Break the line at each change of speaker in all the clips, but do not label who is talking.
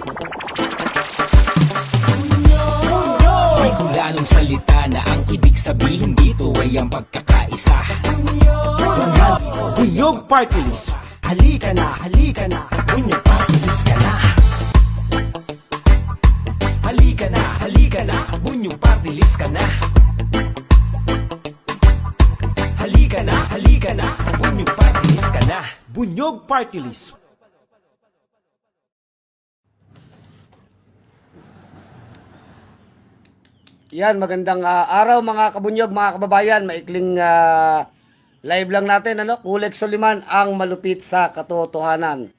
May kulanong salita na ang ibig sabihin dito ay ang pagkakaisa. Bunyog Party List.
Halika na, Bunyog Party List ka na.
Halika na, Bunyog Party List ka na. Halika na, Bunyog Party List ka na.
Bunyog Party List.
Yan, magandang araw mga kabunyog, mga kababayan. Maikling live lang natin, Kulex Soliman, ang malupit sa katotohanan.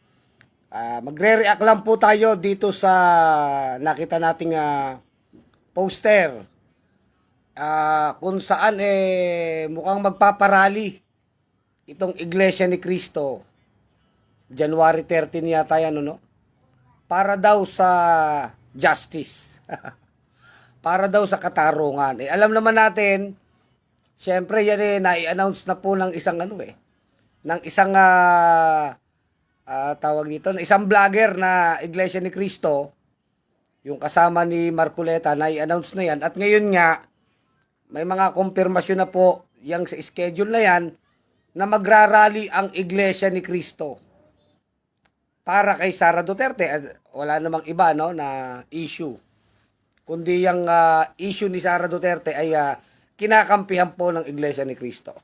Magre-react lang po tayo dito sa nakita nating poster. Kung saan mukhang magpaparali itong Iglesia ni Cristo. January 13 yata yan, Para daw sa justice. Para daw sa katarungan. Alam naman natin, syempre yan nai-announce na po ng isang ng isang tawag dito, isang vlogger na Iglesia ni Cristo, yung kasama ni Marcoleta, nai-announce na yan. At ngayon nga, may mga kumpirmasyon na po yang sa schedule na yan na magrarally ang Iglesia ni Cristo para kay Sara Duterte. Wala namang iba na issue, kundi yung issue ni Sara Duterte ay kinakampihan po ng Iglesia ni Cristo.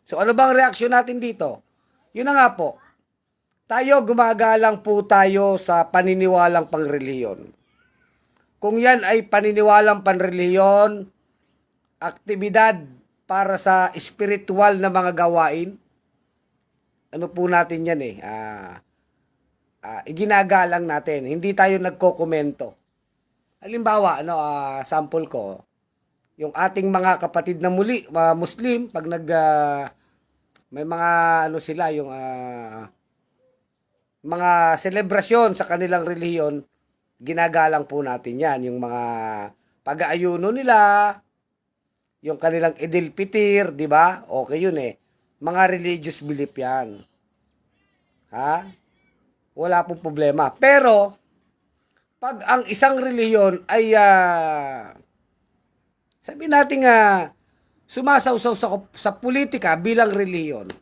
So ano bang reaksyon natin dito? Yun na nga po, tayo gumagalang po tayo sa paniniwalang pangreliyon. Kung yan ay paniniwalang panreliyon, aktibidad para sa spiritual na mga gawain, ano po natin yan iginagalang natin. Hindi tayo nagkokomento. Halimbawa, sample ko, yung ating mga kapatid na Muslim, pag may mga sila, yung mga selebrasyon sa kanilang relihiyon, ginagalang po natin yan. Yung mga pag-aayuno nila, yung kanilang Idil Pitir, di ba? Okay yun Mga religious belief yan. Wala pong problema. Pero, pag ang isang reliyon ay sabi natin sumasawsaw sa politika bilang reliyon,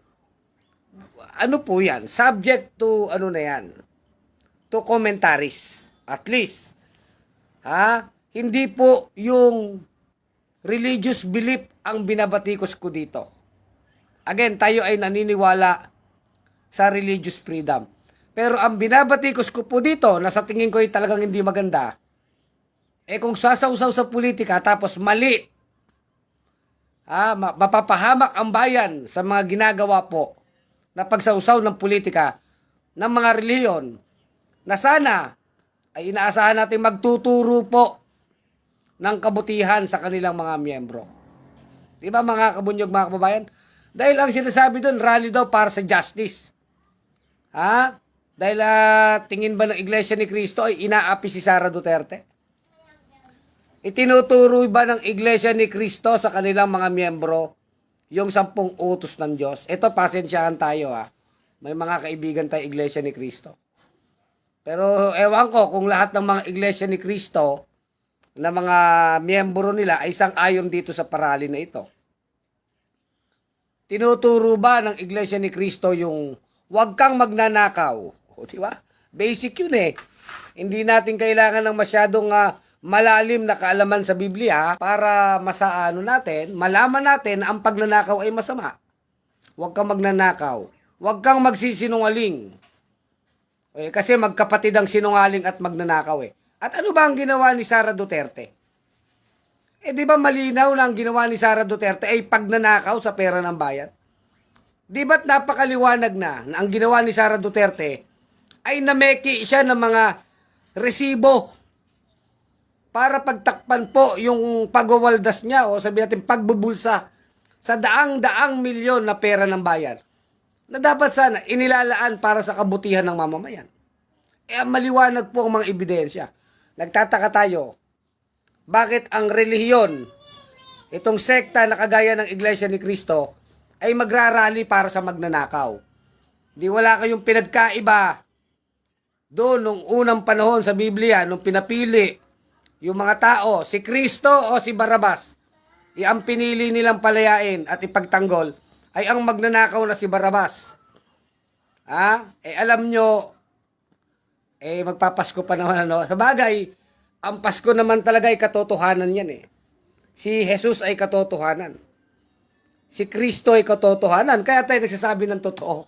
ano po yan? Subject to to commentaries. At least, hindi po yung religious belief ang binabatikos ko dito. Again, tayo ay naniniwala sa religious freedom. Pero ang binabatikos ko po dito, na sa tingin ko ay talagang hindi maganda, kung sasawsaw sa politika tapos mali, mapapahamak ang bayan sa mga ginagawa po na pagsawsaw ng politika ng mga reliyon, na sana ay inaasahan natin magtuturo po ng kabutihan sa kanilang mga miyembro. Di ba mga kabunyog, mga kababayan? Dahil ang sinasabi doon, rally daw para sa justice. Dahil tingin ba ng Iglesia ni Cristo ay inaapi si Sara Duterte? Itinuturo ba ng Iglesia ni Cristo sa kanilang mga miyembro yung 10 utos ng Diyos? Ito, pasensyahan tayo May mga kaibigan tayo Iglesia ni Cristo. Pero ewan ko kung lahat ng mga Iglesia ni Cristo na mga miyembro nila ay sang-ayon dito sa parali na ito. Tinuturo ba ng Iglesia ni Cristo yung huwag kang magnanakaw? Di ba? Basic yun Hindi natin kailangan ng masyadong malalim na kaalaman sa Biblia para malaman natin na ang pagnanakaw ay masama. Huwag kang magnanakaw. Huwag kang magsisinungaling. Kasi magkapatid ang sinungaling at magnanakaw At ano ba ang ginawa ni Sara Duterte? Di ba malinaw na ang ginawa ni Sara Duterte ay pagnanakaw sa pera ng bayan? Di ba't napakaliwanag na ang ginawa ni Sara Duterte ay nameki siya ng mga resibo para pagtakpan po yung pagwawaldas niya o sabi natin pagbubulsa sa daang-daang milyon na pera ng bayan na dapat sana inilalaan para sa kabutihan ng mamamayan. Maliwanag po ang mga ebidensya. Nagtataka tayo, bakit ang relihiyon, itong sekta na kagaya ng Iglesia ni Cristo, ay magrarally para sa magnanakaw? Di wala kayong pinagkaiba doon nung unang panahon sa Biblia, nung pinapili yung mga tao, si Kristo o si Barabas, ang pinili nilang palayain at ipagtanggol ay ang magnanakaw na si Barabas. Alam nyo, magpapasko pa naman, ano. Sa bagay, ang Pasko naman talaga ay katotohanan yan eh. Si Jesus ay katotohanan. Si Kristo ay katotohanan. Kaya tayo nagsasabi ng totoo.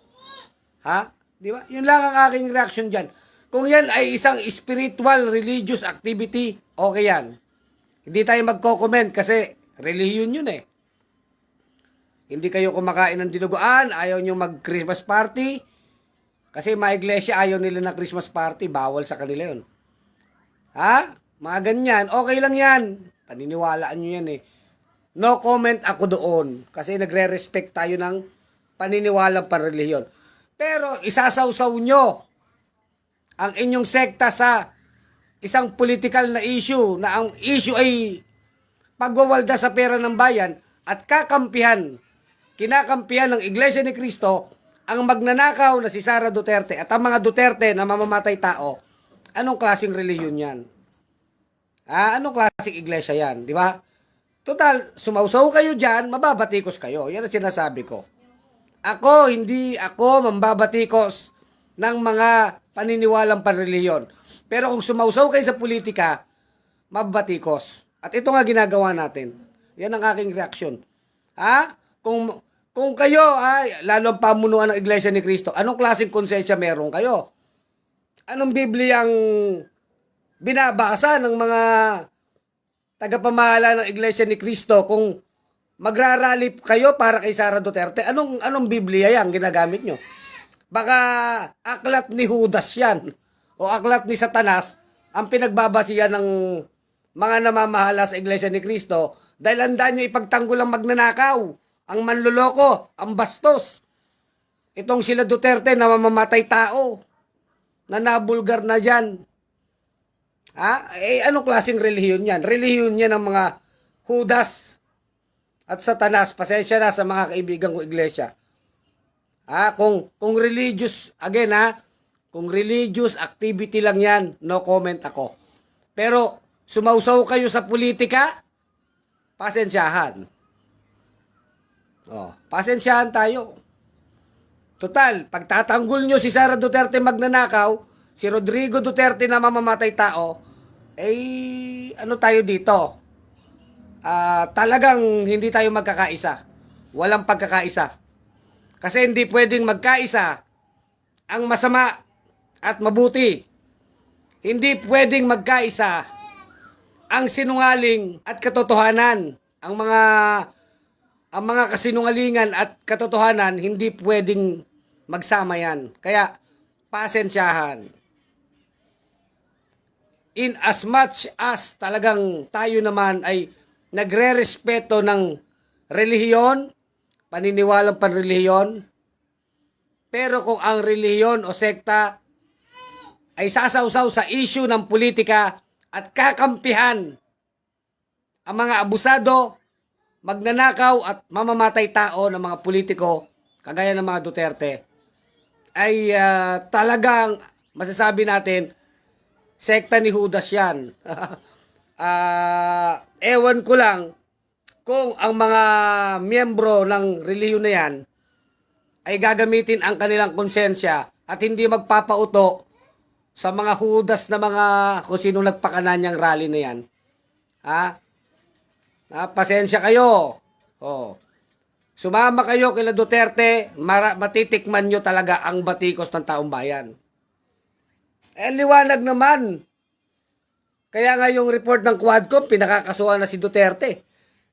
Di ba? Yun lang ang aking reaction dyan. Kung yan ay isang spiritual, religious activity, okay yan. Hindi tayo magko-comment kasi religion yun eh. Hindi kayo kumakain ng dinuguan, ayaw nyo mag-Christmas party. Kasi mga iglesia ayaw nila ng Christmas party, bawal sa kanila yun. Mga ganyan, okay lang yan. Paniniwalaan nyo yan eh. No comment ako doon. Kasi nagre-respect tayo ng paniniwalang panrelihiyon. Pero isasawsaw nyo ang inyong sekta sa isang political na issue na ang issue ay pagwawalda sa pera ng bayan at kinakampihan ng Iglesia ni Cristo ang magnanakaw na si Sara Duterte at ang mga Duterte na mamamatay tao. Anong klaseng relihiyon yan? Anong klaseng iglesia yan? Di ba? Total, sumausaw kayo dyan, mababatikos kayo. Yan ang sinasabi ko. Hindi ako mambabatikos ng mga paniniwalang panrelihiyon. Pero kung sumausaw kayo sa politika, mababatikos. At ito nga ginagawa natin. Yan ang aking reaksyon. Kung kayo, lalo ang pamunuan ng Iglesia ni Cristo, anong klaseng konsensya meron kayo? Anong Bibliyang binabasa ng mga tagapamahala ng Iglesia ni Cristo kung magrarally kayo para kay Sara Duterte? Anong Biblia yan ginagamit nyo? Baka aklat ni Judas yan o aklat ni Satanas ang pinagbabasihan ng mga namamahala sa Iglesia ni Cristo dahil handa nyo ipagtanggol ang magnanakaw, ang manluloko, ang bastos. Itong sila Duterte na mamamatay tao, na nabulgar na dyan. Anong klaseng relihiyon yan? Relihiyon yan ng mga Judas at Satanas. Pasensya na sa mga kaibigan ko iglesia. Kung religious, again kung religious activity lang yan, no comment ako. Pero sumausaw kayo sa politika, pasensyahan. Pasensyahan tayo. Total, pagtatanggol nyo si Sara Duterte magnanakaw, si Rodrigo Duterte na mamamatay tao, ano tayo dito? Talagang hindi tayo magkakaisa. Walang pagkakaisa. Kasi hindi pwedeng magkaisa ang masama at mabuti. Hindi pwedeng magkaisa ang sinungaling at katotohanan. Ang mga kasinungalingan at katotohanan, hindi pwedeng magsama yan. Kaya, pasensyahan. In as much as talagang tayo naman ay nagre-respeto ng relihiyon, paniniwalang panrelihiyon, pero kung ang relihiyon o sekta ay sasawsaw sa issue ng politika at kakampihan ang mga abusado, magnanakaw at mamamatay tao ng mga politiko, kagaya ng mga Duterte, ay talagang masasabi natin, sekta ni Judas yan. Ewan ko lang kung ang mga miyembro ng relihiyon na yan ay gagamitin ang kanilang konsensya at hindi magpapauto sa mga Judas na mga kung sino nagpakanan niyang rally na yan. Pasensya kayo. Sumama kayo kila Duterte, matitikman nyo talaga ang batikos ng taong bayan. Liwanag naman. Kaya nga yung report ng Quadcom, pinakakasuhan na si Duterte.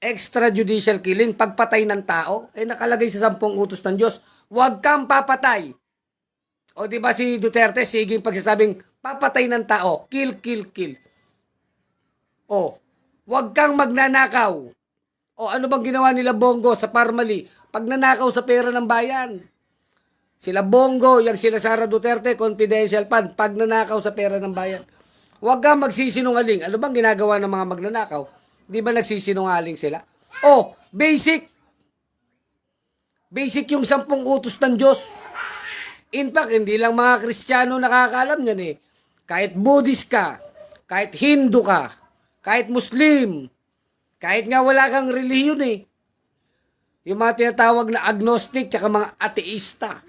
Extrajudicial killing, pagpatay ng tao, nakalagay sa 10 utos ng Diyos. Huwag kang papatay. O di ba si Duterte, siging pagsasabing, papatay ng tao, kill, kill, kill. Huwag kang magnanakaw. Ano bang ginawa nila Bongo sa Parmali? Pagnanakaw sa pera ng bayan. Sila Bongo, yung sila Sara Duterte, confidential fund, pagnanakaw sa pera ng bayan. Huwag kang magsisinungaling. Ano bang ginagawa ng mga magnanakaw? Di ba nagsisinungaling sila? Basic. Basic yung 10 utos ng Diyos. In fact, hindi lang mga Kristiyano nakakaalam yan eh. Kahit Buddhist ka, kahit Hindu ka, kahit Muslim, kahit nga wala kang relihiyon eh. Yung mga tinatawag na agnostic tsaka mga ateista.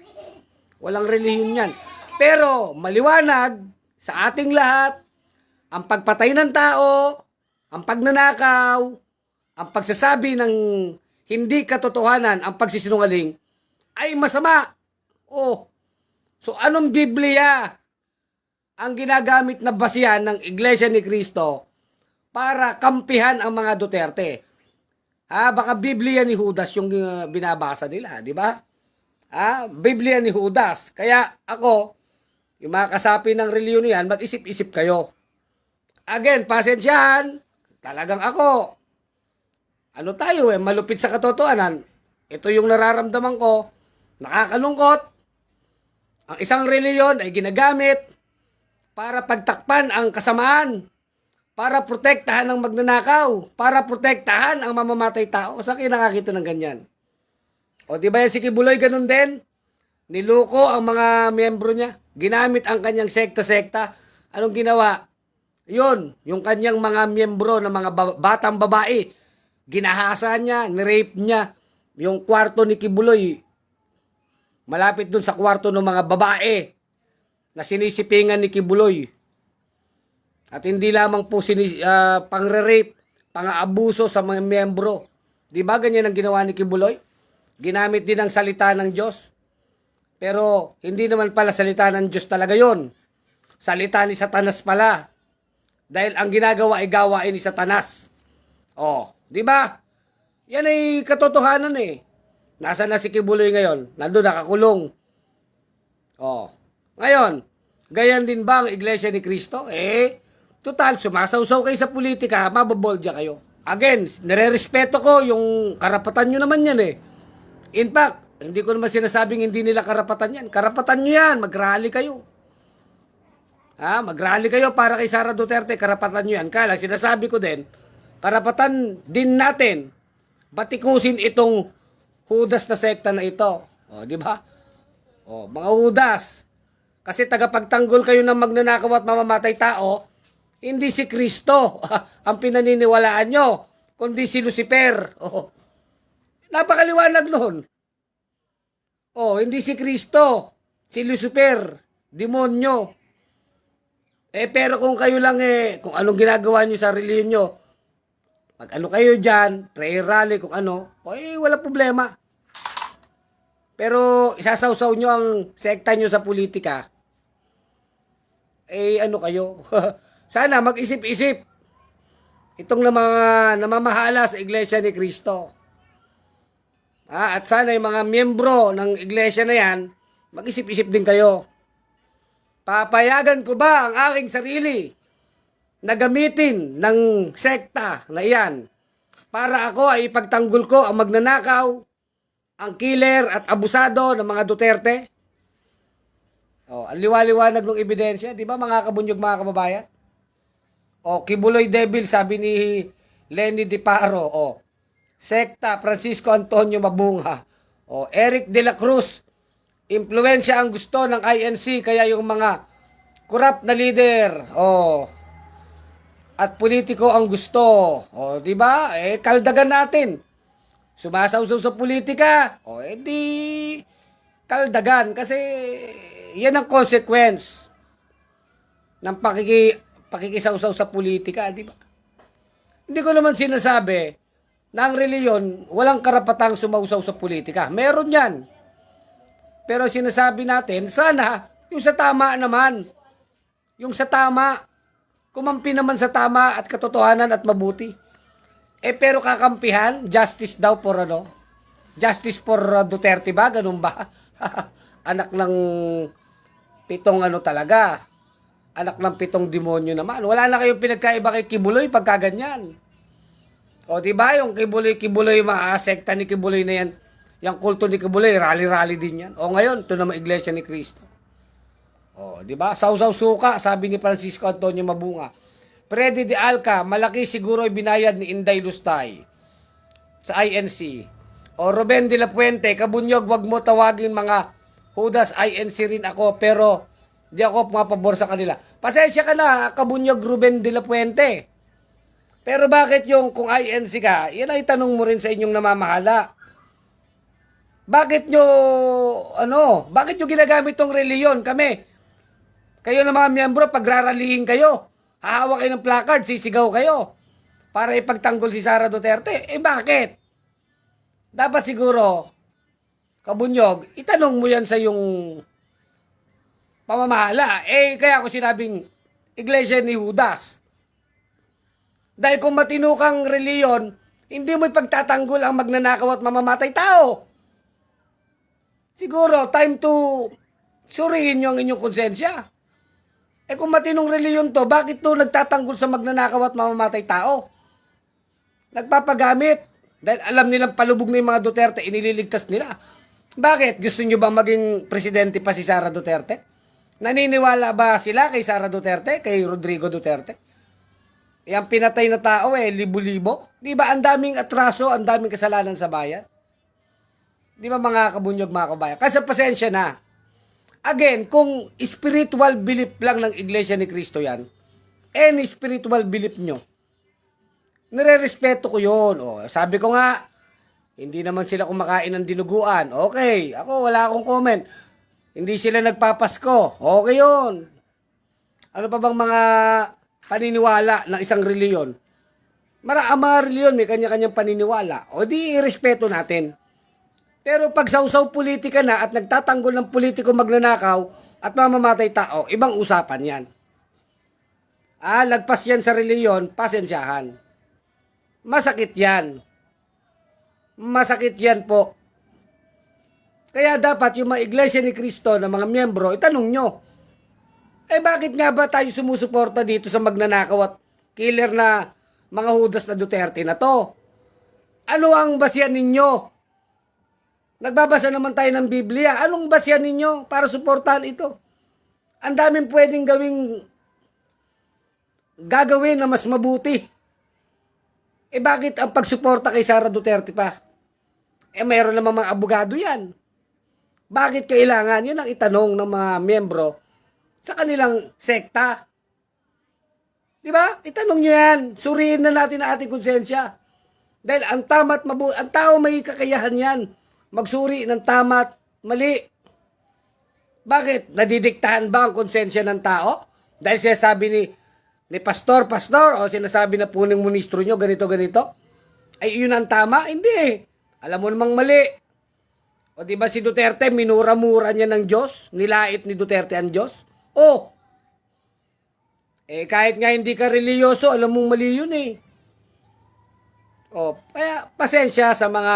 Walang relihiyon yan. Pero maliwanag sa ating lahat, ang pagpatay ng tao, ang pagnanakaw, ang pagsasabi ng hindi katotohanan, ang pagsisinungaling, ay masama. Oh, so anong Biblia ang ginagamit na basihan ng Iglesia ni Cristo para kampihan ang mga Duterte? Baka Biblia ni Judas yung binabasa nila, di ba? Biblia ni Judas. Kaya ako, yung mga kasapi ng reliyon yan, mag-isip-isip kayo. Again, pasensyahan, talagang ako. Ano tayo malupit sa katotohanan. Ito yung nararamdaman ko, nakakalungkot. Ang isang reliyon ay ginagamit para pagtakpan ang kasamaan, para protektahan ang magnanakaw, para protektahan ang mamamatay tao. Saan kayo nakakita ng ganyan? O di ba yan si Kibuloy ganun din? Niluko ang mga miyembro niya. Ginamit ang kanyang sekta-sekta. Anong ginawa? Yun, yung kanyang mga miyembro na mga batang babae, ginahasa niya, nirape niya. Yung kwarto ni Kibuloy, malapit dun sa kwarto ng mga babae na sinisipingan ni Kibuloy. At hindi lamang po pangre-rape, pang-aabuso sa mga miyembro. Di ba ganyan ang ginawa ni Kibuloy? Ginamit din ang salita ng Diyos. Pero hindi naman pala salita ng Diyos talaga yon. Salita ni Satanas pala. Dahil ang ginagawa ay gawain ni Satanas. Di ba? Yan ay katotohanan eh. Nasaan na si Kibuloy ngayon? Nandun, nakakulong. Ngayon, gayan din ba ang Iglesia ni Cristo? Total, sumasawsaw kayo sa politika, mababolja kayo. Again, nire-respeto ko yung karapatan nyo naman yan eh. In fact, hindi ko naman sinasabing hindi nila karapatan yan. Karapatan nyo yan, mag-rally kayo. Mag-rally kayo para kay Sara Duterte, karapatan nyo yan. Kaya sinasabi ko din, karapatan din natin batikusin itong Judas na sekta na ito. Di ba? Mga Judas. Kasi tagapagtanggol kayo ng magnanakaw at mamamatay tao, hindi si Kristo ang pinaniniwalaan nyo, kundi si Lucifer. Napakaliwanag nun. Hindi si Kristo, si Lucifer, demonyo. Pero kung kayo lang kung anong ginagawa nyo sa reliyon nyo, pag ano kayo dyan, prayer rally, kung ano, wala problema. Pero isasawsaw nyo ang sekta nyo sa politika, ano kayo? Sana mag-isip-isip itong mga namamahala sa Iglesia ni Cristo. At sana yung mga miyembro ng Iglesia na yan, mag-isip-isip din kayo. Papayagan ko ba ang aking sarili na gamitin ng sekta na iyan para ako ay ipagtanggol ko ang magnanakaw, ang killer at abusado ng mga Duterte? Ang liwaliwanag ng ebidensya, di ba mga kabunyog, mga kababayan? Kibuloy Devil, sabi ni Lenny Di Paro. Sekta, Francisco Antonio Mabunga. Eric De La Cruz, impluensya ang gusto ng INC, kaya yung mga corrupt na leader, at politiko ang gusto. Di ba? Kaldagan natin. Sumasawsaw sa politika, di kaldagan. Kasi yan ang consequence ng pakikisawsaw sa politika, di ba? Hindi ko naman sinasabi na ang reliyon walang karapatang sumawsaw sa politika. Meron yan. Pero sinasabi natin, sana yung sa tama naman. Yung sa tama. Kumampi naman sa tama at katotohanan at mabuti. Pero kakampihan, justice daw for Justice for Duterte ba? Ganun ba? Anak ng pitong talaga. Anak ng pitong demonyo naman. Wala na kayong pinagkaiba kay Kibuloy pagka ganyan. Diba yung Kibuloy, mga sekta ni Kibuloy na yan. Yung kulto ni Kibuloy, rally-rally din yan. Ngayon, ito naman Iglesia ni Cristo. Diba? Sausaw suka, sabi ni Francisco Antonio Mabunga. Freddy de Alca, malaki siguro ibinayad ni Inday Lustay sa INC. Ruben de la Puente, kabunyog, wag mo tawagin mga Judas, INC rin ako, pero di ako pumapabor sa kanila. Pasensya ka na, Kabunyog Ruben de la Puente. Pero bakit yung kung INC ka, yan ay tanong mo rin sa inyong namamahala. Bakit bakit nyo ginagamit tong reliyon kami? Kayo na mga miyembro, pagraralihin kayo, hahawak kayo ng placard, sisigaw kayo, para ipagtanggol si Sara Duterte. Bakit? Dapat siguro, Kabunyog, itanong mo yan sa yung pamamahala. Kaya ako sinabing Iglesia ni Judas. Dahil kung matino kang reliyon, hindi mo ipagtatanggol ang magnanakaw at mamamatay tao. Siguro, time to surihin nyo ang inyong konsensya. Kung matinong reliyon to, bakit to nagtatanggol sa magnanakaw at mamamatay tao? Nagpapagamit. Dahil alam nilang palubog na yung mga Duterte, inililigtas nila. Bakit? Gusto nyo bang maging presidente pa si Sara Duterte? Naniniwala ba sila kay Sara Duterte, kay Rodrigo Duterte? Yung pinatay na tao libo-libo. Di ba ang daming atraso, ang daming kasalanan sa bayan? Di ba mga Kabunyog, mga kabayan? Kasi pasensya na. Again, kung spiritual belief lang ng Iglesia ni Cristo yan, any spiritual belief nyo, nire-respeto ko yun. Sabi ko nga, hindi naman sila kumakain ng dinuguan. Okay, ako wala akong comment. Hindi sila nagpapasko. Okay yun. Ano pa bang mga paniniwala ng isang reliyon? Mga reliyon may kanya-kanyang paniniwala. Di respeto natin. Pero pag sausaw politika na at nagtatanggol ng politiko magnanakaw at mamamatay tao, ibang usapan yan. Lagpas yan sa reliyon, pasensyahan. Masakit yan. Masakit yan po. Kaya dapat yung mga Iglesia ni Cristo na mga miyembro, itanong nyo, bakit nga ba tayo sumusuporta dito sa magnanakaw at killer na mga Judas na Duterte na to? Ano ang basyan ninyo? Nagbabasa naman tayo ng Biblia. Anong basyan ninyo para suportahan ito? Ang daming pwedeng gagawin na mas mabuti. Bakit ang pagsuporta kay Sara Duterte pa? Mayroon naman mga abogado yan. Bakit kailangan? Yun ang itanong ng mga miyembro sa kanilang sekta. Di ba? Itanong nyo yan. Suriin na natin ang ating konsensya. Dahil ang tama at ang tao may kakayahan yan. Magsuri ng tama at mali. Bakit? Nadidiktahan ba ang konsensya ng tao? Dahil sinasabi ni pastor, o sinasabi na po ng ministro nyo, ganito, ay yun ang tama? Hindi. Alam mo namang mali. O diba si Duterte, minura-mura niya ng Diyos? Nilait ni Duterte ang Diyos? Kahit nga hindi ka reliyoso, alam mong mali yun kaya pasensya sa mga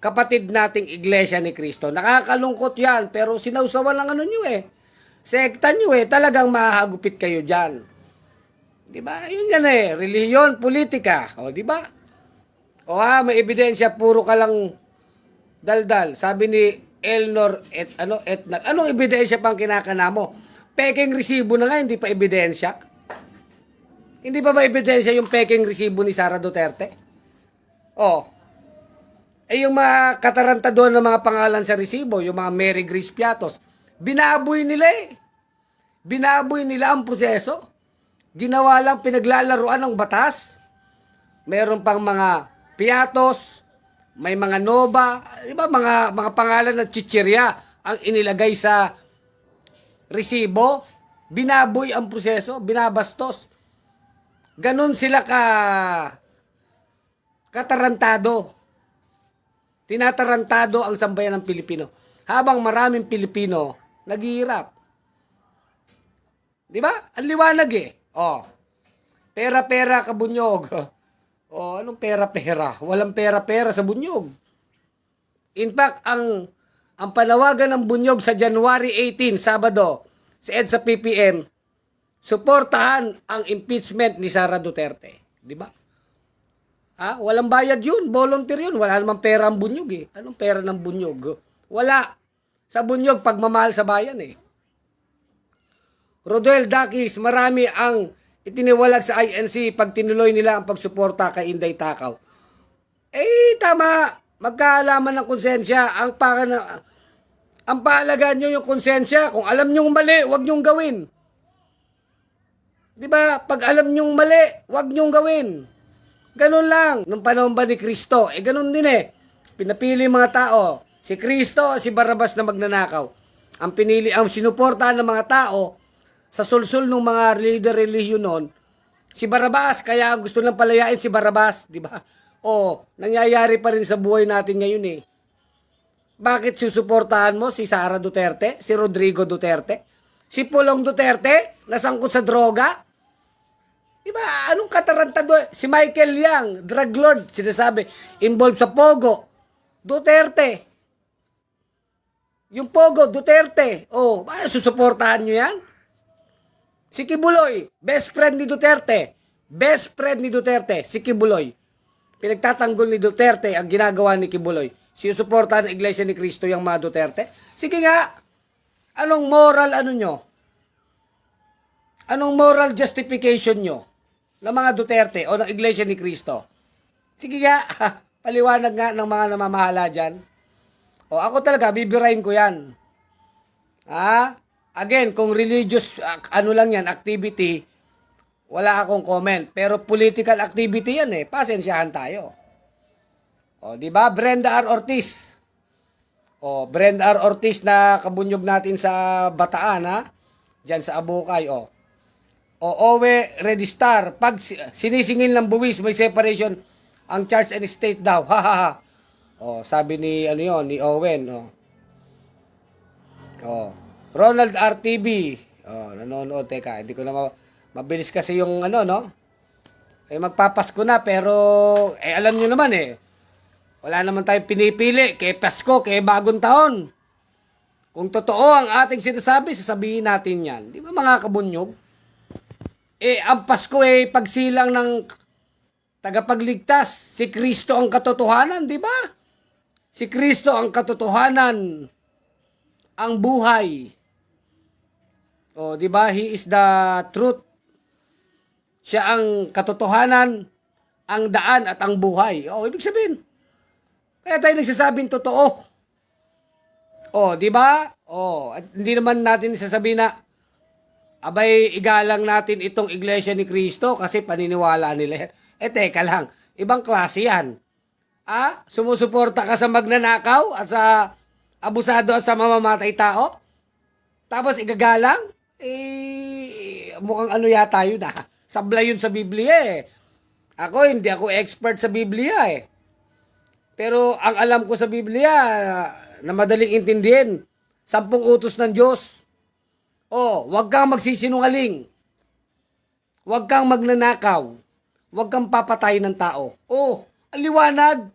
kapatid nating Iglesia ni Cristo. Nakakalungkot yan, pero sinausawan lang nyo sekta nyo talagang mahagupit kayo dyan. Diba? Yun yan reliyon, politika. Diba? May ebidensya, puro ka lang daldal. Sabi ni Elnor anong ebidensya pang kinakana mo? Peking resibo na nga, hindi pa ebidensya. Hindi pa ba ebidensya yung peking resibo ni Sara Duterte? Yung mga katarantador ng mga pangalan sa resibo, yung mga Mary Grace Piatos, binaboy nila Binaboy nila ang proseso. Ginawa lang pinaglalaruan ng batas. Meron pang mga Piatos, may mga Nova, iba mga pangalan ng chichirya ang inilagay sa resibo. Binaboy ang proseso, binabastos. Ganon sila katarantado. Tinatarantado ang sambayan ng Pilipino. Habang maraming Pilipino naghihirap. Di ba? Ang liwanag Pera-pera Kabunyog. Anong pera-pera? Walang pera-pera sa Bunyog. In fact, ang panawagan ng Bunyog sa January 18, Sabado, sa EDSA PPM, suportahan ang impeachment ni Sara Duterte. Di ba? Walang bayad yun. Volunteer yun. Wala namang pera ang Bunyog Anong pera ng Bunyog? Wala. Sa Bunyog, pagmamahal sa bayan Rodel Dakis, marami ang itiniwalag sa INC pag tinuloy nila ang pagsuporta kay Inday Takaw. Tama. Magkaalaman ng konsensya. Ang paalagaan nyo yung konsensya. Kung alam nyong mali, huwag nyong gawin. Di ba? Pag alam nyong mali, huwag nyong gawin. Ganun lang. Nung panahon ba ni Kristo? Ganun din eh. Pinapili mga tao. Si Kristo, si Barrabas na magnanakaw. Ang sinuportahan ng mga tao sa sulsul ng mga leader relihiyon noon, si Barrabas, kaya gusto lang palayain si Barrabas, di ba? Nangyayari pa rin sa buhay natin ngayon eh. Bakit susuportahan mo si Sara Duterte, si Rodrigo Duterte, si Pulong Duterte, nasangkot sa droga? Diba? Anong katarantado? Si Michael Yang, drug lord, sinasabi, involved sa Pogo. Duterte. Yung Pogo, Duterte. Bakit susuportahan nyo yan? Si Kibuloy, best friend ni Duterte. Best friend ni Duterte, si Kibuloy. Pinagtatanggol ni Duterte ang ginagawa ni Kibuloy. Sinusuportahan ng Iglesia ni Cristo yung mga Duterte. Sige nga, anong moral nyo? Anong moral justification nyo ng mga Duterte o ng Iglesia ni Cristo? Sige nga, paliwanag nga ng mga namamahala dyan. Ako talaga, bibirahin ko yan. Again, kung religious, lang yan, activity, wala akong comment. Pero political activity yan eh. Pasensyahan tayo. Di ba? Brenda R. Ortiz. Brenda R. Ortiz na kabunyog natin sa Bataan, ha? Diyan sa Abukay, Owe Redistar. Pag sinisingil ng buwis, may separation ang church and state daw. Ha ha ha. Sabi ni ni Owen, Ronald RTV. Nanonood. Teka, hindi ko na mabilis kasi yung magpapasko na, pero alam nyo naman wala naman tayong pinipili kay Pasko, kay Bagong Taon. Kung totoo ang ating sinasabi, sasabihin natin yan. Di ba mga kabunyog? Ang Pasko pagsilang ng tagapagligtas. Si Kristo ang katotohanan, di ba? Si Kristo ang katotohanan, ang buhay. Di ba? He is the truth. Siya ang katotohanan, ang daan at ang buhay. Ibig sabihin, kaya tayo nagsasabing totoo. Di ba? At hindi naman natin sasabihin na abay igalang natin itong Iglesia ni Cristo kasi paniniwala nila. Teka lang, ibang klase yan. Sumusuporta ka sa magnanakaw at sa abusado at sa mamamatay tao? Tapos igagalang? Mukhang yata yun Sablay yun sa Biblia hindi ako expert sa Biblia Pero ang alam ko sa Biblia na madaling intindihin, 10 utos ng Diyos. Huwag kang magsisinungaling. Huwag kang magnanakaw. Huwag kang papatay ng tao. Ang liwanag.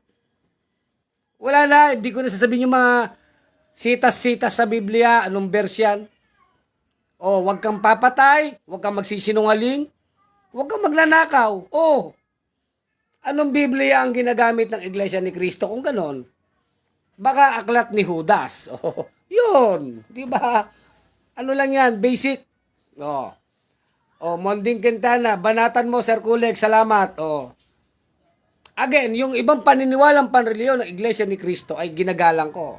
Wala na, hindi ko na sasabihin yung mga sitas-sitas sa Biblia, anong verse yan. Huwag kang papatay, huwag kang magsisinungaling, huwag kang magnanakaw. Anong Biblia ang ginagamit ng Iglesia ni Cristo kung ganon? Baka aklat ni Judas. Yun, di ba? Ano lang yan, basic. Monding Quintana, banatan mo, Sir Kuleg, salamat. Again, yung ibang paniniwalang panreliyon ng Iglesia ni Cristo ay ginagalang ko.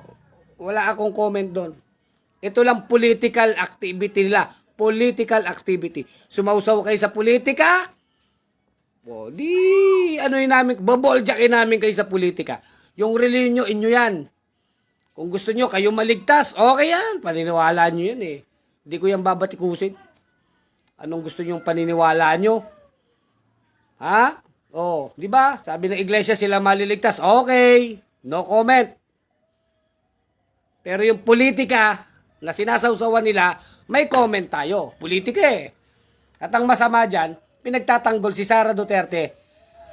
Wala akong comment doon. Ito lang political activity nila. Political activity. Sumausaw kayo sa politika, baboljakin namin kayo sa politika. Yung reliyon nyo, inyo yan. Kung gusto nyo, kayo maligtas, okay yan. Paniniwala nyo yan Hindi ko yan babatikusin. Anong gusto nyong paniniwala nyo? Di ba? Sabi ng Iglesia sila maliligtas. Okay. No comment. Pero yung politika na sinasawsawan nila, may comment tayo. Politika At ang masama dyan, pinagtatanggol si Sara Duterte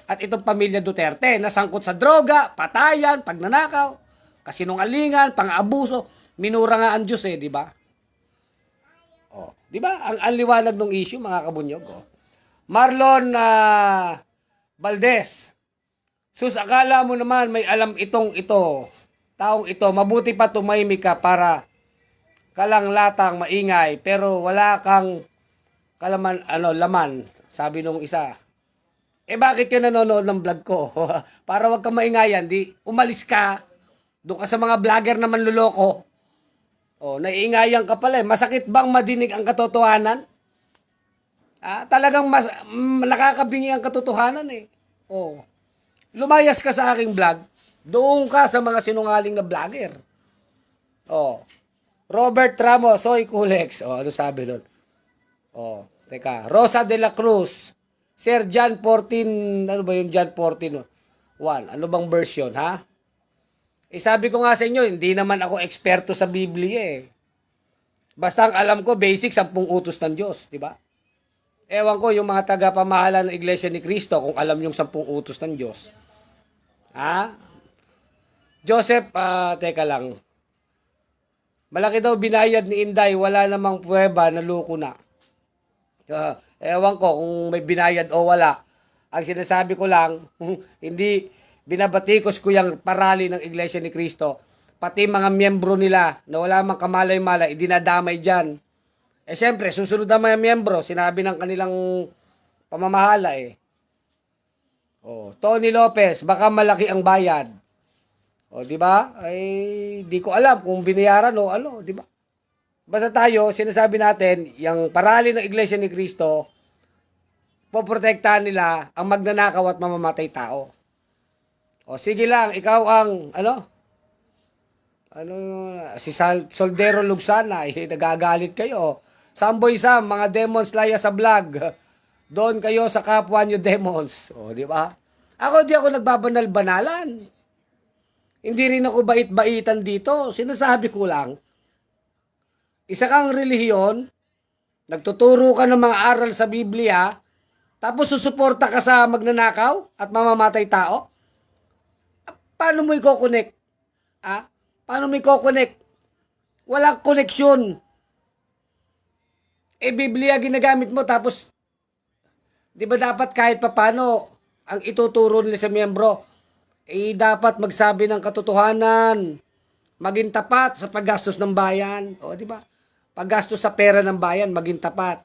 at itong pamilya Duterte na sangkot sa droga, patayan, pagnanakaw, kasinungalingan, pang-abuso. Minura nga ang Diyos di ba? Di ba? Ang liwanag ng issue, mga kabunyog. Marlon Valdez. Akala mo naman may alam taong ito, mabuti pa tumahimik ka para kalanglatang maingay, pero wala kang laman, sabi nung isa. Bakit ka nanonood ng vlog ko? Para wag kang maingayan, di umalis ka, doon ka sa mga vlogger na manluloko. Naiingayan ka pala eh. Masakit bang madinig ang katotohanan? Talagang nakakabingi ang katotohanan eh. Lumayas ka sa aking vlog, doon ka sa mga sinungaling na vlogger. Robert Ramos, Soy Kulex. Ano sabi nun? Teka. Rosa de la Cruz. Sir John 14, ano ba yung John 14? 1. Ano bang version, ha? Sabi ko nga sa inyo, hindi naman ako eksperto sa Biblia eh. Basta ang alam ko, basic, 10 utos ng Diyos, di ba? Ewan ko, yung mga taga-pamahala ng Iglesia ni Cristo, kung alam yung 10 utos ng Diyos. Joseph, teka lang. Malaki daw binayad ni Inday, wala namang pruweba, naluko na. Ewan ko kung may binayad o wala. Ang sinasabi ko lang, hindi binabatikos ko yung parali ng Iglesia ni Cristo. Pati mga miyembro nila na wala mang kamalay-malay, dinadamay dyan. Siyempre, susunod ang mga miyembro, sinabi ng kanilang pamamahala eh. Tony Lopez, baka malaki ang bayad. Di ba? Di ko alam kung binayaran o ano, di ba? Basta tayo, sinasabi natin, yung parali ng Iglesia ni Cristo, poprotektahan nila ang magnanakaw at mamamatay tao. Sige lang, ikaw ang, si Soldero Lugsana, nagagalit kayo. Samboy Sam, mga demons laya sa vlog. Doon kayo sa kapwa nyo demons. Di ba? Ako, di ako nagbabanal-banalan. Hindi rin ako bait-baitan dito. Sinasabi ko lang, isa kang relihiyon, nagtuturo ka ng mga aral sa Biblia, tapos susuporta ka sa magnanakaw at mamamatay tao? Paano mo i-connect? Paano mo i-connect? Walang koneksyon. Biblia ginagamit mo tapos, di ba dapat kahit papano ang ituturo nila sa miyembro, dapat magsabi ng katotohanan, maging tapat sa paggastos ng bayan. Di ba? Paggastos sa pera ng bayan, maging tapat.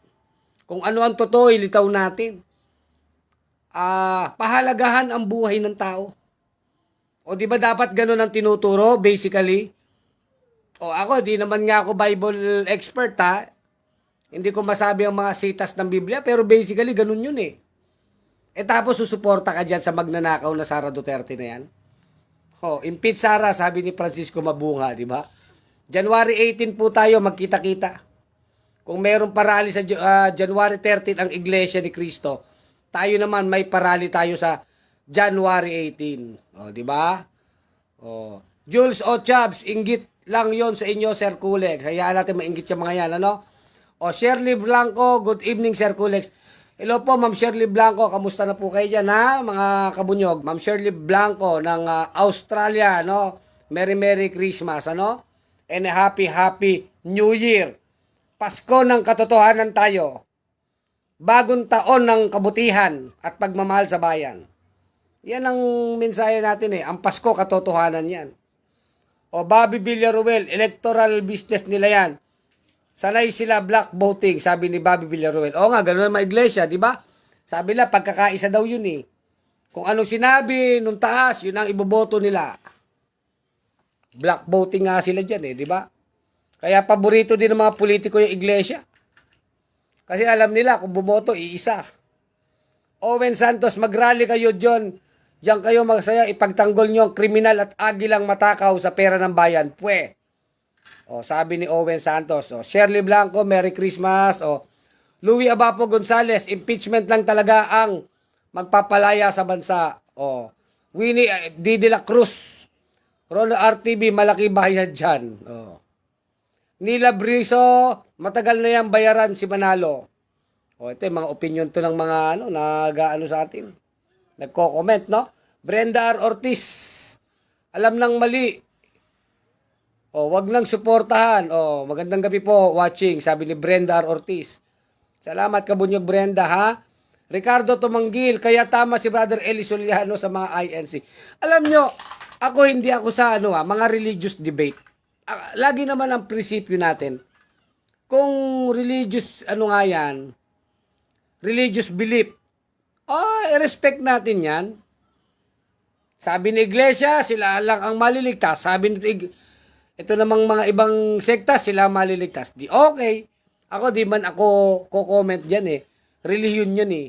Kung ano ang totoo, ilitaw natin. Pahalagahan ang buhay ng tao. Di ba dapat ganun ang tinuturo, basically? Ako, di naman nga ako Bible expert, ha? Hindi ko masabi ang mga sitas ng Biblia, pero basically, ganun yun eh. Tapos susuporta ka dyan sa magnanakaw na Sara Duterte na yan. Impeach Sara, sabi ni Francisco Mabunga, di ba? January 18 po tayo, magkita-kita. Kung mayroong parali sa January 13 ang Iglesia ni Cristo, tayo naman may parali tayo sa January 18. Di ba? Jules Ochabs, inggit lang yon sa inyo, Sir Kulex. Hayaan natin mainggit yung mga yan, Shirley Blanco, good evening, Sir Kulex. Hello po, Ma'am Shirley Blanco. Kamusta na po kayo dyan, ha, mga kabunyog? Ma'am Shirley Blanco ng Australia, Merry Christmas, And a Happy New Year. Pasko ng katotohanan tayo. Bagong taon ng kabutihan at pagmamahal sa bayan. Yan ang mensahe natin eh. Ang Pasko, katotohanan yan. Bobby Villaruel, electoral business nila yan. Sanay sila black voting, sabi ni Bobby Villaruel. Nga, gano'n ang mga iglesia, di ba? Sabi nila, pagkakaisa daw yun eh. Kung anong sinabi nung taas, yun ang iboboto nila. Black voting nga sila dyan eh, di ba? Kaya paborito din ng mga politiko yung iglesia. Kasi alam nila kung bumoto, iisa. Owen Santos, mag-rally kayo dyan. Diyan kayo magsaya, ipagtanggol nyo ang kriminal at agilang matakaw sa pera ng bayan. Pwe. Sabi ni Owen Santos. Shirley Blanco, Merry Christmas. Louis Abapo Gonzales, impeachment lang talaga ang magpapalaya sa bansa. Winnie D. De La Cruz, Ronald RTV, malaki bayad dyan. Nila Briso, matagal na yan bayaran si Manalo. Ito yung mga opinion to ng mga nag-aano sa atin. Nagko-comment, Brenda R. Ortiz, alam ng mali. Wag nang suportahan. Magandang gabi po watching, sabi ni Brenda R. Ortiz. Salamat kabunyog Brenda, ha? Ricardo Tumanggil, kaya tama si Brother Eli Soliano sa mga INC. Alam nyo, hindi ako sa mga religious debate. Lagi naman ang prinsipyo natin. Kung religious, nga yan, religious belief, i-respect natin yan. Sabi ni Iglesia, sila lang ang maliligtas. Sabi ni ito namang mga ibang sekta, sila maliligtas. Di okay. Ako, di man ako ko-comment dyan eh. Relihiyon yan eh.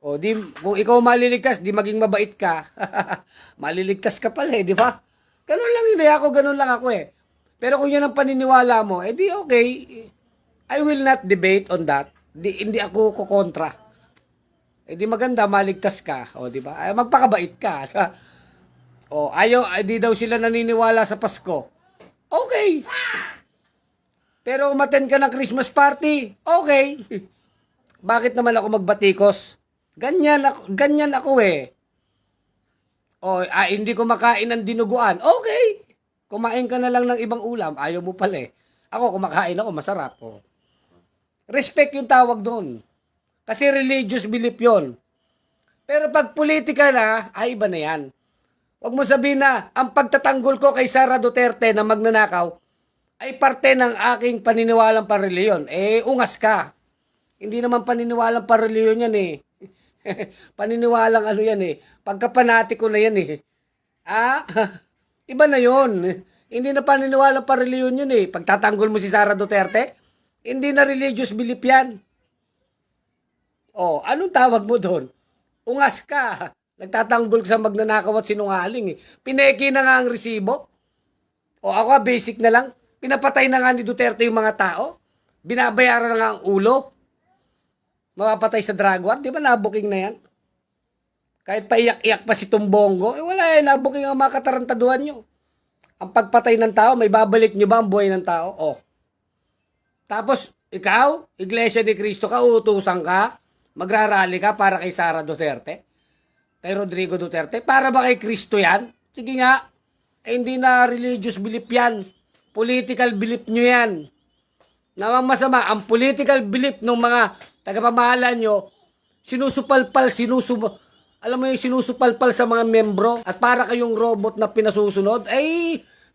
O, di, kung ikaw maliligtas, di maging mabait ka. Maliligtas ka pala eh, di ba? Ganun lang yun eh. Ako, ganun lang ako eh. Pero kung yan ang paniniwala mo, di okay. I will not debate on that. Hindi ako kukontra. Di maganda, maligtas ka. O, di ba? Ay, magpakabait ka. O, di daw sila naniniwala sa Pasko. Okay. Pero umattend ka ng Christmas party. Okay. Bakit naman ako magbatikos? Ganyan ako eh. O, hindi ko makain ng dinuguan. Okay. Kumain ka na lang ng ibang ulam. Ayaw mo pala eh. Ako, kumakain ako, masarap. O. Respect yung tawag doon. Kasi religious belief yon. Pero pag politika na, iba na yan. Huwag mo sabihin na, ang pagtatanggol ko kay Sara Duterte na magnanakaw, ay parte ng aking paniniwalang pareliyon. Ungas ka. Hindi naman paniniwalang pareliyon yan eh. Paniniwalang ano yan eh. Pagkapanatiko na yan eh. Iba na yon. Hindi na paniniwalang pareliyon yun eh. Pagtatanggol mo si Sara Duterte, hindi na religious belief yan. Anong tawag mo doon? Ungas ka. Nagtatanggol ka sa magnanakaw at sinungaling eh. Pineki na nga ang resibo. Ako basic na lang. Pinapatay na nga ni Duterte yung mga tao. Binabayaran na nga ang ulo. Mapapatay sa drug war. Di ba nabuking na yan? Kahit paiyak-iyak pa si Tumbongo. Wala eh. Nabuking ang mga katarantaduhan nyo. Ang pagpatay ng tao, may babalik nyo ba ang buhay ng tao? Tapos, ikaw, Iglesia ni Cristo ka, uutusan ka, magrarally ka para kay Sara Duterte, kay Rodrigo Duterte. Para ba kay Cristo yan? Sige nga. Hindi na religious belief yan. Political belief nyo yan. Namang masama, ang political belief ng mga tagapamahala nyo, alam mo yung sinusupalpal sa mga membro at para kayong robot na pinasusunod,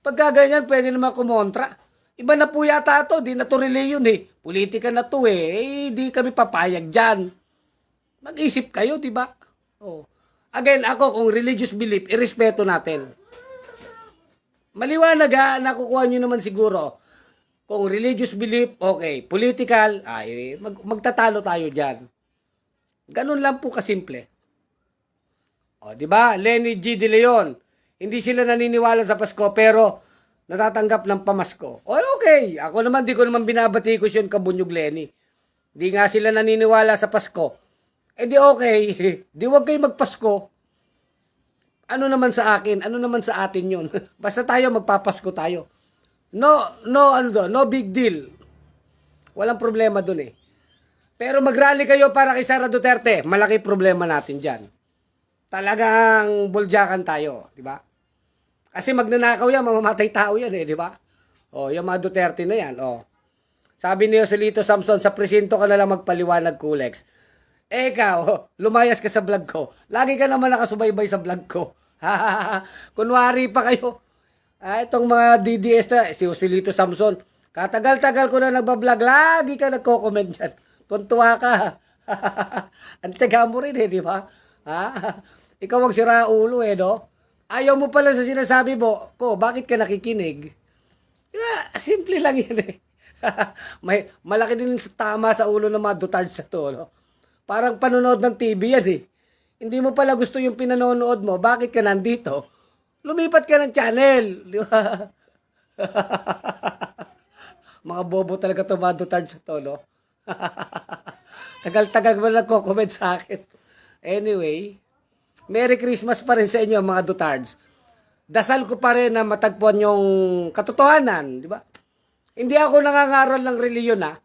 pagka ganyan, pwede naman kumontra. Iba na po yata ito, di na to religion eh. Politika na to eh. Di kami papayag dyan. Mag-isip kayo, di ba? Again, ako kung religious belief, irespeto natin. Maliwanag nakukuha nyo naman siguro. Kung religious belief, okay. Political, magtatalo tayo dyan. Ganun lang po kasimple. Di ba? Lenny G. De Leon. Hindi sila naniniwala sa Pasko, pero natatanggap ng pamasko. Okay. Ako naman, di ko naman binabatikos yun, kabunyog Lenny. Di nga sila naniniwala sa Pasko. Di okay. Di wag kayo magpasko. Ano naman sa akin? Ano naman sa atin yun? Basta tayo, magpapasko tayo. No big deal. Walang problema dun eh. Pero mag-rally kayo para kay Sara Duterte, malaki problema natin dyan. Talagang buljakan tayo, di ba? Kasi magnanakaw yan, mamamatay tao yan eh, di ba? Yung mga Duterte na yan, Sabi ni Joselito Samson, sa presinto ka na lang magpaliwanag, Kulex. Ikaw, lumayas ka sa vlog ko. Lagi ka naman nakasubaybay sa vlog ko. Kunwari pa kayo. Itong mga DDS na, si Joselito Samson, katagal-tagal ko na nagbablog, lagi ka nagko-comment dyan. Tuntua ka. Ang tiyaga mo rin eh, di ba? Ikaw ang sira ulo eh, no? Ayaw mo pala sa sinasabi mo, bakit ka nakikinig? Diba, simple lang yan eh. Malaki din tama sa ulo ng mga dutards sa to, no? Parang panonood ng TV yan eh. Hindi mo pala gusto yung pinanonood mo, bakit ka nandito? Lumipat ka ng channel, di ba? Mga bobo talaga to, mga dutards sa to, no? Tagal-tagal mo nagko-comment sa akin. Anyway, Merry Christmas pa rin sa inyo mga dutards. Dasal ko pa rin na matagpuan yung katotohanan, di ba? Hindi ako nangangaral ng reliyon ha.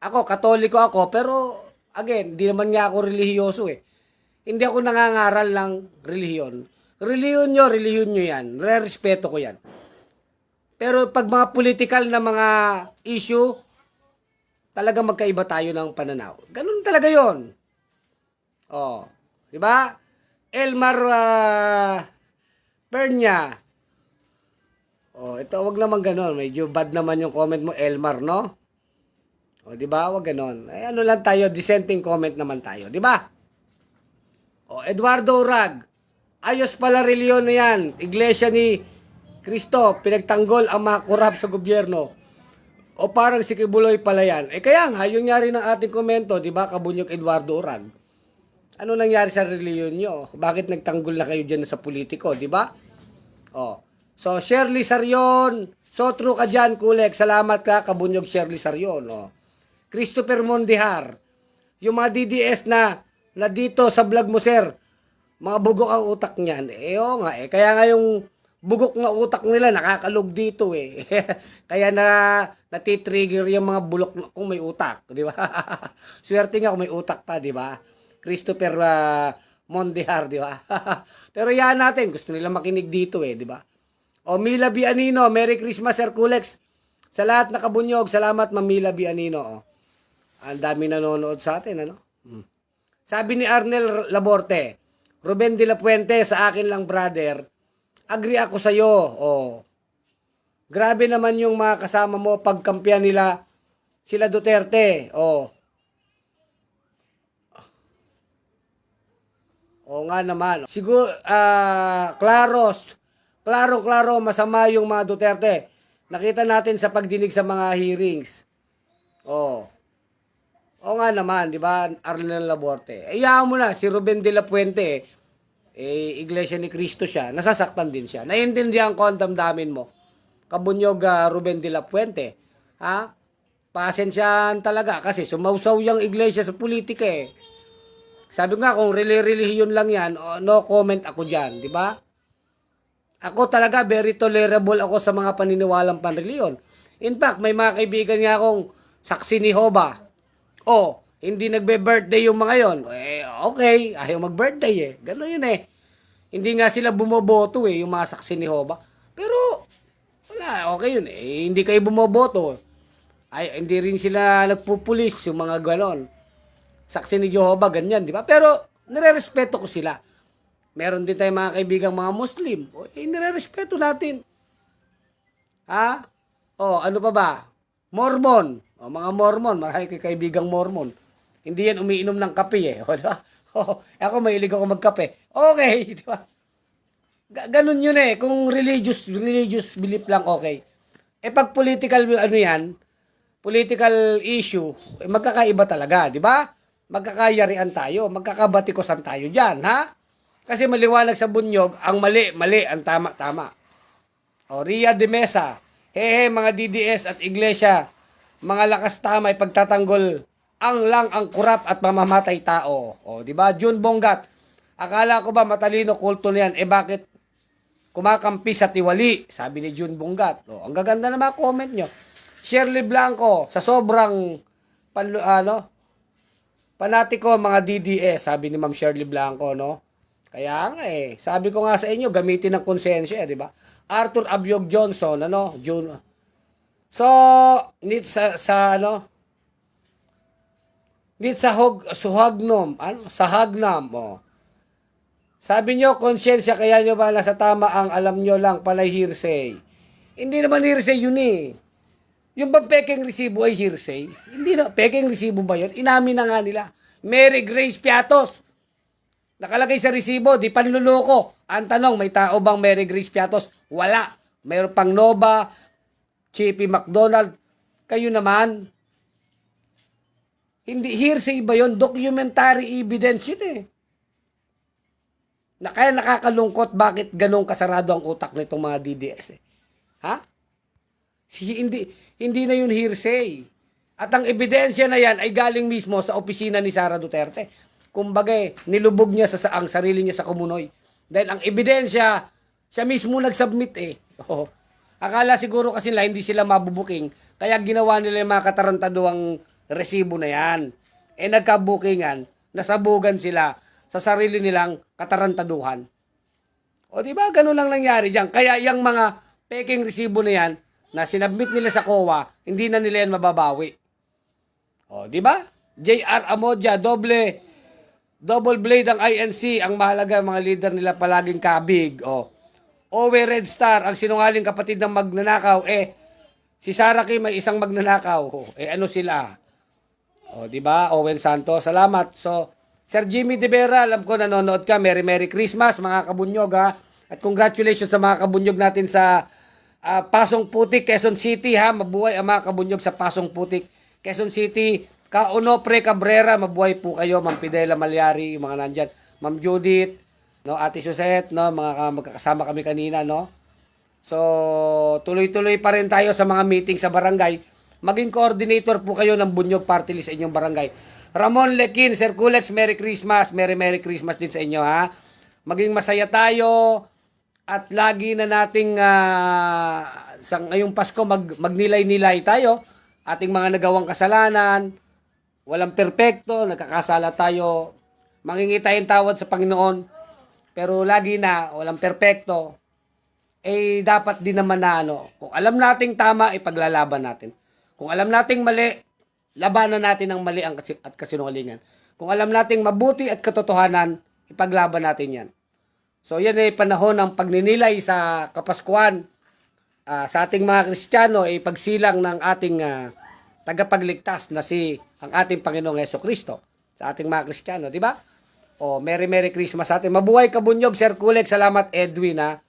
Ako, katoliko ako, pero again, di naman nga ako relihiyoso eh. Hindi ako nangangaral ng relihiyon. Reliyon nyo yan. Re-respeto ko yan. Pero pag mga political na mga issue, talaga magkaiba tayo ng pananaw. Ganun talaga yon. Di ba? Elmar Pernya. Ito wag naman ganoon. Medyo bad naman yung comment mo, Elmar, no? Di ba? Wag ganoon. Ano lang tayo, dissenting comment naman tayo, di ba? Eduardo Rag. Ayos pala reliyon na yan. Iglesia ni Kristo, pinagtanggol ang mga korap sa gobyerno. O parang si Kibuloy pala yan. Kaya nga, yung nyari ng ating komento, di ba, Kabunyog Eduardo Urag. Ano nangyari sa reliyon nyo? Bakit nagtanggol na kayo dyan sa politiko, di ba? Oh. So, Shirley Sarion, so true ka dyan, Kulek. Salamat ka, Kabunyog Shirley Sarion. Oh. Christopher Mondihar, yung mga DDS na dito sa vlog mo, sir, mga bugok ang utak niyan. Oo nga, kaya nga yung bugok na utak nila nakakalog dito Kaya natitrigger yung mga bulok kung may utak, di ba? Swerte nga kung may utak pa, di ba? Christopher Mondihar, di ba? Pero yan natin, gusto nila makinig dito di ba? O Mila Bianino, Merry Christmas, Sir Kulex. Sa lahat na kabunyog, salamat Mila Bianino. Ang dami nanonood sa atin, ano? Sabi ni Arnel Laborte, Ruben de la Puente, sa akin lang brother, agree ako sa'yo. Grabe naman yung mga kasama mo pagkampiyan nila sila Duterte. Nga naman. Siguro, klaro, masama yung mga Duterte. Nakita natin sa pagdinig sa mga hearings. Nga naman, di ba, Arlen Laborte. Iyaw mo na, si Ruben de la Puente, Iglesia ni Cristo siya, nasasaktan din siya. Naiintindihan ko ang damdamin mo. Kabunyog Ruben de la Puente. Pasensyahan talaga kasi sumausaw yung iglesia sa politika Sabi nga, kung relihiyon lang yan, no comment ako dyan, di ba? Ako talaga, very tolerable ako sa mga paniniwalang panreliyon. In fact, may mga kaibigan nga akong saksi ni Jehovah. Hindi nagbe-birthday yung mga yon. Okay, ayaw mag-birthday Gano'n yun Hindi nga sila bumoboto yung mga saksi ni Jehovah. Pero, wala, okay yun Hindi kayo bumoboto. Hindi rin sila nagpupulis yung mga gano'n. Saksi ni Jehovah, ganyan, di ba? Pero, nire-respeto ko sila. Meron din tayong mga kaibigang mga Muslim. Nire-respeto natin. Ano pa ba? Mormon. Mga Mormon, marami kaibigang Mormon. Hindi yan umiinom ng kape diba? Ako mahilig ako magkape. Okay, di ba? Ganun yun Kung religious belief lang, okay. Pag political, political issue, magkakaiba talaga, di ba? Magkakayarian tayo, magkakabatikosan tayo dyan, Kasi maliwanag sa bunyog, ang mali, ang tama. Ria de Mesa, mga DDS at iglesia, mga lakas tama ay pagtatanggol ang kurap at mamamatay tao. Di ba? June Bongat, akala ko ba matalino kulto na yan? Bakit kumakampi sa tiwali? Sabi ni June Bongat. Ang gaganda na mga comment nyo. Shirley Blanco, sa sobrang panatiko mga DDS, sabi ni Ma'am Shirley Blanco, no? Kaya nga sabi ko nga sa inyo, gamitin ng konsensya, di ba? Arthur Abiog Johnson, June. So, sa Hagnam, Sabi nyo, konsensya, kaya nyo ba nasa tama ang alam nyo lang, panay hearsay. Hindi naman hearsay yun Yung bang peking resibo ay hearsay? Hindi na, peking resibo ba yun? Inamin na nga nila. Mary Grace Piatos. Nakalagay sa resibo, di panluloko. Ang tanong, may tao bang Mary Grace Piatos? Wala. Mayroon pang Nova, Chippy McDonald. Kayo naman. Hindi hearsay ba yun? Documentary evidence yun Kaya nakakalungkot bakit ganong kasarado ang utak nitong mga DDS Hindi na yun hearsay. At ang ebidensya na yan ay galing mismo sa opisina ni Sara Duterte. Kumbaga, nilubog niya ang sarili niya sa kumunoy. Dahil ang ebidensya, siya mismo nag-submit Akala siguro kasi hindi sila mabubuking. Kaya ginawa nila yung mga katarantaduang resibo na yan. Nagkabukingan, nasabugan sila sa sarili nilang katarantaduhan. Di ba? Ganun lang nangyari diyan. Kaya yung mga peking resibo na yan, na sinabmit nila sa COA, hindi na nila yan mababawi. Di ba? JR Amodia, double blade ang INC, ang mahalaga mga leader nila palaging kabig. Owe Red Star, ang sinungaling kapatid ng magnanakaw, si Sara Kim may isang magnanakaw. Ano sila? Di ba? Owen Santos, salamat. So, Sir Jimmy De Vera, alam ko nanonood ka. Merry Christmas mga kabunyog At congratulations sa mga kabunyog natin sa Pasong Putik, Quezon City ha, mabuhay ang mga kabunyog sa Pasong Putik, Quezon City. Kaonopre Cabrera, mabuhay po kayo. Ma'am Pidela Malyari, yung mga nandyan. Ma'am Judith, no, Ate Susette, no, magkakasama kami kanina, no. So, tuloy-tuloy pa rin tayo sa mga meeting sa barangay. Maging coordinator po kayo ng Bunyog Party List sa inyong barangay. Ramon Lekin, Sir Kulex, Merry Christmas. Merry Christmas din sa inyo, ha. Maging masaya tayo at lagi na nating sa ngayong Pasko magnilay-nilay tayo. Ating mga nagawang kasalanan, walang perpekto, nagkakasala tayo. Mangingi tayong tawad sa Panginoon. Pero lagi na, walang perpekto. Eh, dapat din naman na kung alam nating tama, ipaglalaban natin. Kung alam nating mali, labanan natin ang mali at kasinungalingan. Kung alam nating mabuti at katotohanan, ipaglaban natin yan. So, yan ay panahon ng pagninilay sa Kapaskuhan. Sa ating mga Kristiyano, ay pagsilang ng ating tagapagligtas na ang ating Panginoong Hesukristo. Sa ating mga Kristiyano, di ba? Merry Christmas sa atin. Mabuhay kabunyog, Sir Kulex. Salamat, Edwin, ha.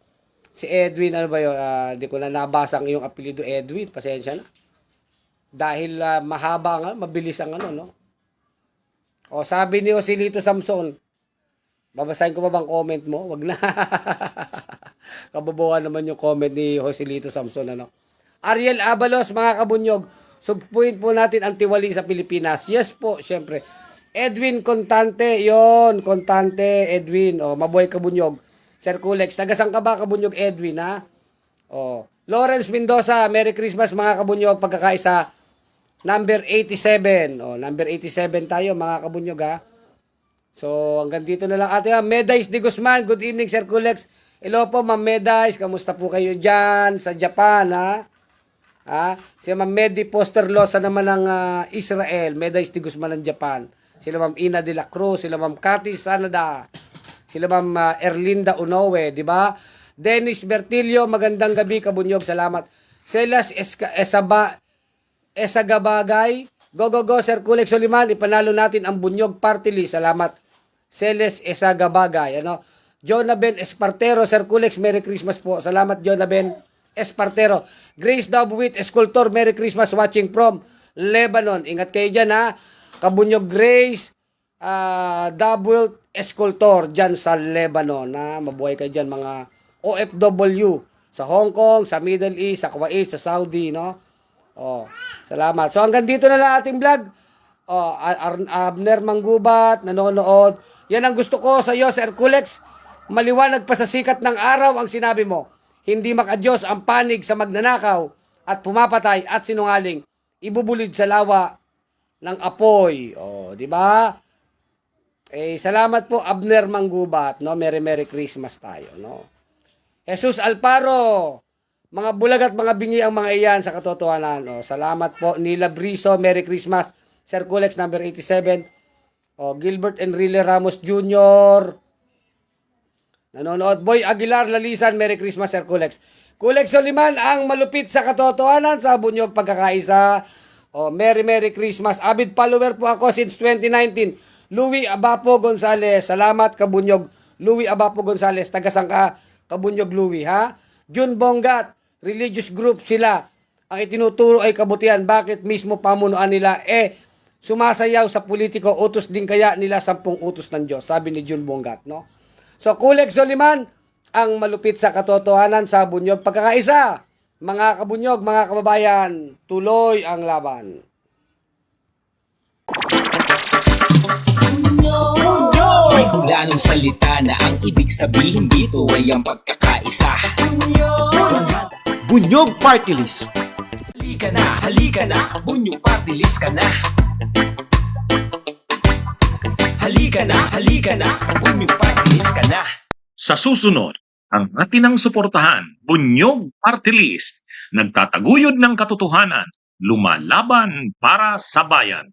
Si Edwin, ano ba yun? Di ko na nabasa ang iyong apelido, Edwin. Pasensya na. Dahil mahaba nga, mabilis ang no? Sabi ni Joselito Samson, babasahin ko ba bang comment mo? Wag na. Kababawan naman yung comment ni Joselito Samson, Ariel Abalos, mga kabunyog, sugpuin po natin ang tiwali sa Pilipinas. Yes po, syempre. Edwin Contante, Contante, Edwin. Mabuhay kabunyog. Sir Kulex, tagasang ka ba kabunyog, Edwin, ha? Lawrence Mendoza, Merry Christmas, mga kabunyog, pagkakaisa. Number 87. Number 87 tayo, mga kabunyog, ha? So, hanggang dito na lang. Ate, Medays de Guzman, good evening, Sir Kulex. Hello po, Ma'am Medays. Kamusta po kayo dyan sa Japan, ha? Si Ma'am Medi Posterlosa naman ng Israel. Medays de Guzman ng Japan. Sila Ma'am Ina de la Cruz. Sila Ma'am Cathy Sanada. Sila Ma'am Erlinda Unowe, di ba? Dennis Bertilio, magandang gabi, kabunyog. Salamat. Silas Esagabagay. Go, Sir Kulex Soliman. Ipanalo natin ang Bunyog Party List. Salamat. Celes Esagabagay. Jonaben Espartero, Sir Kulex, Merry Christmas po. Salamat, Jonaben Espartero. Grace Dabuit, Escultor, Merry Christmas, watching from Lebanon. Ingat kayo dyan, ha. Kabunyog Grace, Dabuit Escultor, dyan sa Lebanon, ha. Mabuhay kayo dyan, mga OFW. Sa Hong Kong, sa Middle East, sa Kuwait, sa Saudi, no. Salamat. So, hanggang dito na lang ating vlog. Abner Manggubat, nanonood. Yan ang gusto ko sa iyo, Sir Kulex. Maliwanag pa sa sikat ng araw ang sinabi mo. Hindi makadiyos ang panig sa magnanakaw at pumapatay at sinungaling. Ibubulid sa lawa ng apoy. Di ba? Salamat po, Abner Manggubat, no? Merry Christmas tayo, no? Jesus Alparo, mga bulag at mga bingi ang mga iyan sa katotohanan. Salamat po, Nila Briso, Merry Christmas. Sir Kulex, number 87. Gilbert Enrile Ramos Jr. Nanonood. Boy Aguilar Lalisan, Merry Christmas, Sir Kulex. Kulex Soliman, ang malupit sa katotohanan sa Bunyog Pagkakaisa. Merry Christmas. Avid follower po ako since 2019. Louie Abapo Gonzales. Salamat, Kabunyog. Louie Abapo Gonzales. Tagasang ka, Kabunyog Louie, ha? June Bongat. Religious group sila. Ang itinuturo ay kabutihan. Bakit mismo pamunuan nila sumasayaw sa politiko? Utos din kaya nila 10 utos ng Diyos? Sabi ni June Bongat, no? So, Kulex Soliman, ang malupit sa katotohanan sa Bunyog Pagkakaisa. Mga kabunyog, mga kababayan, tuloy ang laban.
May hulanong salita na ang ibig sabihin dito ay ang pagkakaisa.
Bunyog Party List.
Halika na, Bunyog Party List ka na. Halika na, Bunyog Party List ka na.
Sa susunod, ang atinang suportahan, Bunyog Party List, nagtataguyod ng katotohanan, lumalaban para sa bayan.